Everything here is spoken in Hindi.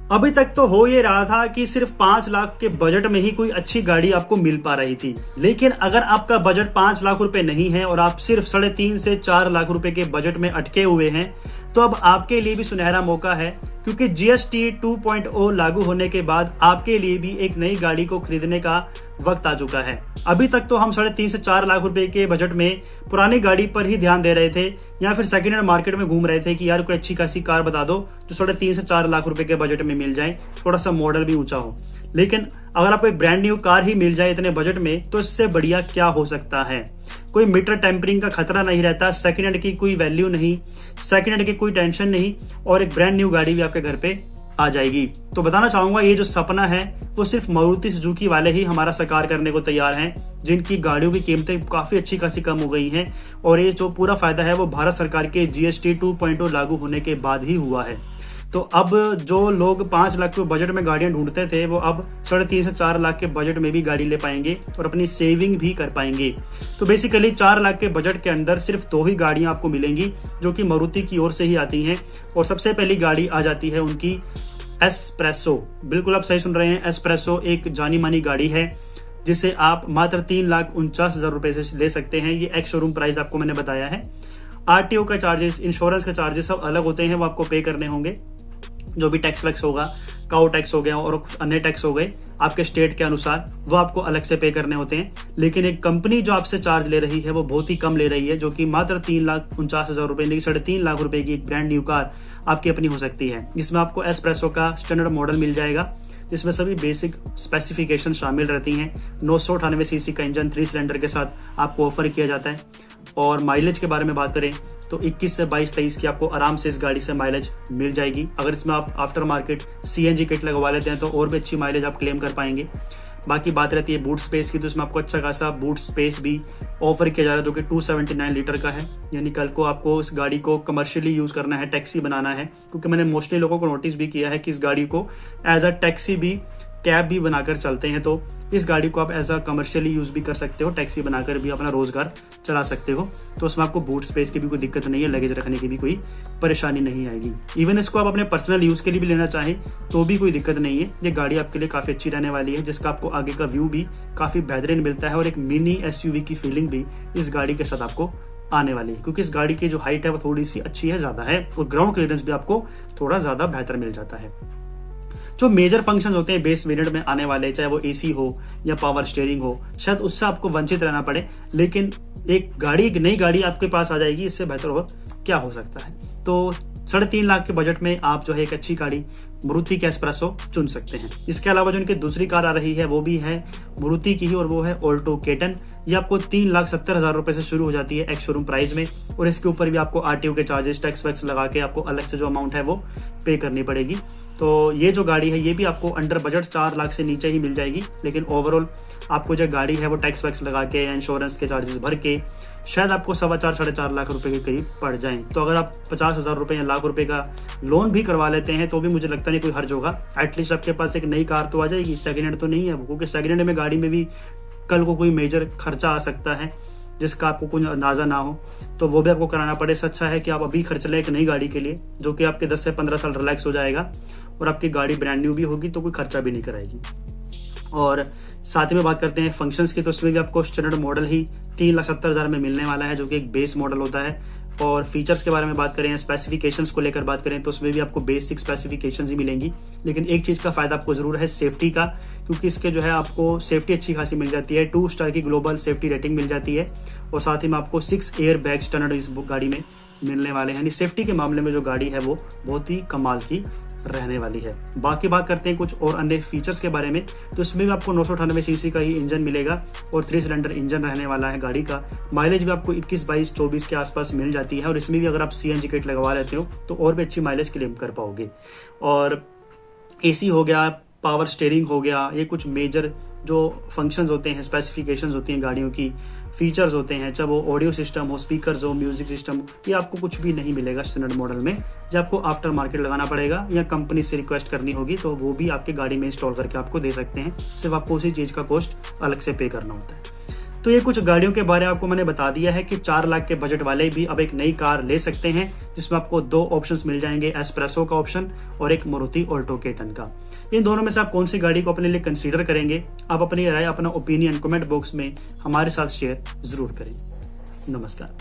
अभी तक तो हो ये रहा था कि सिर्फ 5 लाख के बजट में ही कोई अच्छी गाड़ी आपको मिल पा रही थी, लेकिन अगर आपका बजट 5 लाख रुपए नहीं है और आप सिर्फ 3.5 से 4 लाख रुपए के बजट में अटके हुए हैं, तो अब आपके लिए भी सुनहरा मौका है, क्योंकि GST 2.0 लागू होने के बाद आपके लिए भी एक नई गाड़ी को खरीदने का वक्त आ चुका है। अभी तक तो हम 3.5 से 4 लाख रुपए के बजट में पुरानी गाड़ी पर ही ध्यान दे रहे थे, या फिर सेकेंड हैंड मार्केट में घूम रहे थे कि यार कोई अच्छी खासी कार बता दो जो 3.5 से 4 लाख रुपए के बजट में मिल जाए, थोड़ा सा मॉडल भी ऊंचा हो। लेकिन अगर आपको एक ब्रांड न्यू कार ही मिल जाए इतने बजट में, तो इससे बढ़िया क्या हो सकता है। कोई मीटर टेम्परिंग का खतरा नहीं रहता, सेकेंड हैंड की कोई वैल्यू नहीं, सेकेंड हैंड की कोई टेंशन नहीं, और एक ब्रांड न्यू गाड़ी भी आपके घर पे आ जाएगी। तो बताना चाहूंगा, ये जो सपना है वो सिर्फ मारुति सुजुकी वाले ही हमारा साकार करने को तैयार हैं, जिनकी गाड़ियों की कीमतें काफी अच्छी खासी कम हो गई हैं, और ये जो पूरा फायदा है वो भारत सरकार के GST 2.0 लागू होने के बाद ही हुआ है। तो अब जो लोग 5 लाख के बजट में गाड़ियां ढूंढते थे, वो अब 3.5 से 4 लाख के बजट में भी गाड़ी ले पाएंगे और अपनी सेविंग भी कर पाएंगे। तो बेसिकली 4 लाख के बजट के अंदर सिर्फ 2 ही गाड़ियां आपको मिलेंगी, जो कि मारुति की ओर से ही आती हैं। और सबसे पहली गाड़ी आ जाती है उनकी एस्प्रेसो। बिल्कुल आप सही सुन रहे हैं, एस्प्रेसो एक जानी मानी गाड़ी है, जिसे आप मात्र 3,49,000 रुपए से ले सकते हैं। ये एक्स शोरूम प्राइस आपको मैंने बताया है। RTO का चार्जेस, इंश्योरेंस का चार्जेस सब अलग होते हैं, वो आपको पे करने होंगे। जो भी टैक्स वैक्स होगा, काउ टैक्स हो गया और कुछ अन्य टैक्स हो गए आपके स्टेट के अनुसार, वो आपको अलग से पे करने होते हैं। लेकिन एक कंपनी जो आपसे चार्ज ले रही है वो बहुत ही कम ले रही है, जो कि मात्र 3,49,000 रुपए, 3.5 लाख रुपए की एक ब्रांड न्यू कार आपकी अपनी हो सकती है। जिसमें आपको एस्प्रेसो का स्टैंडर्ड मॉडल मिल जाएगा, जिसमें सभी बेसिक स्पेसिफिकेशन शामिल रहती हैं। 998 सीसी का इंजन 3 सिलेंडर के साथ आपको ऑफर किया जाता है। और माइलेज के बारे में बात करें तो 21 से 22-23 की आपको आराम से इस गाड़ी से माइलेज मिल जाएगी। अगर इसमें आप आफ्टर मार्केट CNG किट लगवा लेते हैं तो और भी अच्छी माइलेज आप क्लेम कर पाएंगे। बाकी बात रहती है बूट स्पेस की, तो इसमें आपको अच्छा खासा बूट स्पेस भी ऑफर किया जा रहा है, जो कि 279 लीटर का है। यानी कल को आपको इस गाड़ी को कमर्शियली यूज करना है, टैक्सी बनाना है, क्योंकि मैंने मोस्टली लोगों को नोटिस भी किया है कि इस गाड़ी को एज अ टैक्सी भी, कैब भी बनाकर चलते हैं। तो इस गाड़ी को आप एज अ कमर्शियली यूज भी कर सकते हो, टैक्सी बनाकर भी अपना रोजगार चला सकते हो। तो उसमें आपको बूट स्पेस की भी कोई दिक्कत नहीं है, लगेज रखने की भी कोई परेशानी नहीं आएगी। इवन इसको आप अपने पर्सनल यूज के लिए भी लेना चाहें तो भी कोई दिक्कत नहीं है। ये गाड़ी आपके लिए काफी अच्छी रहने वाली है, जिसका आपको आगे का व्यू भी काफी बेहतरीन मिलता है, और एक मिनी SUV की फीलिंग भी इस गाड़ी के साथ आपको आने वाली है, क्योंकि इस गाड़ी की जो हाइट है वो थोड़ी सी अच्छी है, ज्यादा है, और ग्राउंड क्लियरेंस भी आपको थोड़ा ज्यादा बेहतर मिल जाता है। जो मेजर फंक्शंस होते हैं बेस वेरिएंट में आने वाले, चाहे वो AC हो या पावर स्टीयरिंग हो, शायद उससे आपको वंचित रहना पड़े, लेकिन एक नई गाड़ी आपके पास आ जाएगी, इससे बेहतर और क्या हो सकता है। तो 3.5 लाख के बजट में आप जो है एक अच्छी गाड़ी मारुति की एस्प्रेसो चुन सकते हैं। इसके अलावा जो उनकी दूसरी कार आ रही है वो भी है मारुति की ही, और वो है ऑल्टो केटन। ये आपको 3,70,000 रुपए से शुरू हो जाती है एक्स शोरूम प्राइस में, और इसके ऊपर भी आपको RTO के चार्जेस, टैक्स वैक्स लगा के आपको अलग से जो अमाउंट है वो पे करनी पड़ेगी। तो ये जो गाड़ी है ये भी आपको अंडर बजट 4 लाख से नीचे ही मिल जाएगी, लेकिन ओवरऑल आपको जो गाड़ी है वो टैक्स वैक्स लगा के, इंश्योरेंस के चार्जेस भर के शायद आपको 4.25-4.5 लाख रुपए के करीब पड़ जाएं। तो अगर आप 50,000 रुपए या लाख रुपए का लोन भी करवा लेते हैं तो भी मुझे लगता नहीं कोई हर्ज होगा। एटलीस्ट आपके पास एक नई कार तो आ जाएगी, सेकेंड हैंड तो नहीं है वो, क्योंकि सेकेंड हैंड में गाड़ी में भी कल को कोई मेजर खर्चा आ सकता है जिसका आपको कोई अंदाजा ना हो, तो वो भी आपको कराना पड़े। इससे अच्छा है कि आप अभी खर्च लें एक नई गाड़ी के लिए, जो कि आपके 10 से 15 साल रिलैक्स हो जाएगा, और आपकी गाड़ी ब्रांड न्यू भी होगी तो कोई खर्चा भी नहीं कराएगी। और साथ ही में बात करते हैं फंक्शंस की, तो उसमें भी आपको स्टैंडर्ड मॉडल ही 3,70,000 में मिलने वाला है, जो कि एक बेस मॉडल होता है। और फीचर्स के बारे में बात करें, स्पेसिफिकेशंस को लेकर बात करें, तो उसमें भी आपको बेसिक स्पेसिफिकेशंस ही मिलेंगी। लेकिन एक चीज का फायदा आपको जरूर है सेफ्टी का, क्योंकि इसके जो है आपको सेफ्टी अच्छी खासी मिल जाती है। 2 स्टार की ग्लोबल सेफ्टी रेटिंग मिल जाती है, और साथ ही में आपको 6 एयर बैग स्टैंडर्ड इस गाड़ी में मिलने वाले हैं। यानी सेफ्टी के मामले में जो गाड़ी है वो बहुत ही कमाल की रहने वाली है। बाकी बात करते हैं कुछ और अन्य फीचर्स के बारे में, तो इसमें भी आपको 998 सीसी का ही इंजन मिलेगा, और 3 सिलेंडर इंजन रहने वाला है गाड़ी का। माइलेज भी आपको 21, 22, 24 के आसपास मिल जाती है, और इसमें भी अगर आप CNG किट लगवा लेते हो तो और भी अच्छी माइलेज क्लेम कर पाओगे। और AC हो गया, पावर स्टीयरिंग हो गया, ये कुछ मेजर जो फंक्शंस होते हैं, स्पेसिफिकेशंस होती हैं गाड़ियों की, फीचर्स होते हैं, चाहे वो ऑडियो सिस्टम हो, स्पीकर्स हो, म्यूजिक सिस्टम, ये आपको कुछ भी नहीं मिलेगा स्टैंडर्ड मॉडल में, जो आपको आफ्टर मार्केट लगाना पड़ेगा या कंपनी से रिक्वेस्ट करनी होगी, तो वो भी आपके गाड़ी में इंस्टॉल करके आपको दे सकते हैं। सिर्फ आपको उसी चीज का कॉस्ट अलग से पे करना होता है। तो ये कुछ गाड़ियों के बारे में आपको मैंने बता दिया है कि 4 लाख के बजट वाले भी अब एक नई कार ले सकते हैं, जिसमें आपको 2 ऑप्शंस मिल जाएंगे, एस्प्रेसो का ऑप्शन और एक मारुति ऑल्टो K10 का। इन दोनों में से आप कौन सी गाड़ी को अपने लिए कंसीडर करेंगे? आप अपनी राय, अपना ओपिनियन कमेंट बॉक्स में हमारे साथ शेयर जरूर करें। नमस्कार।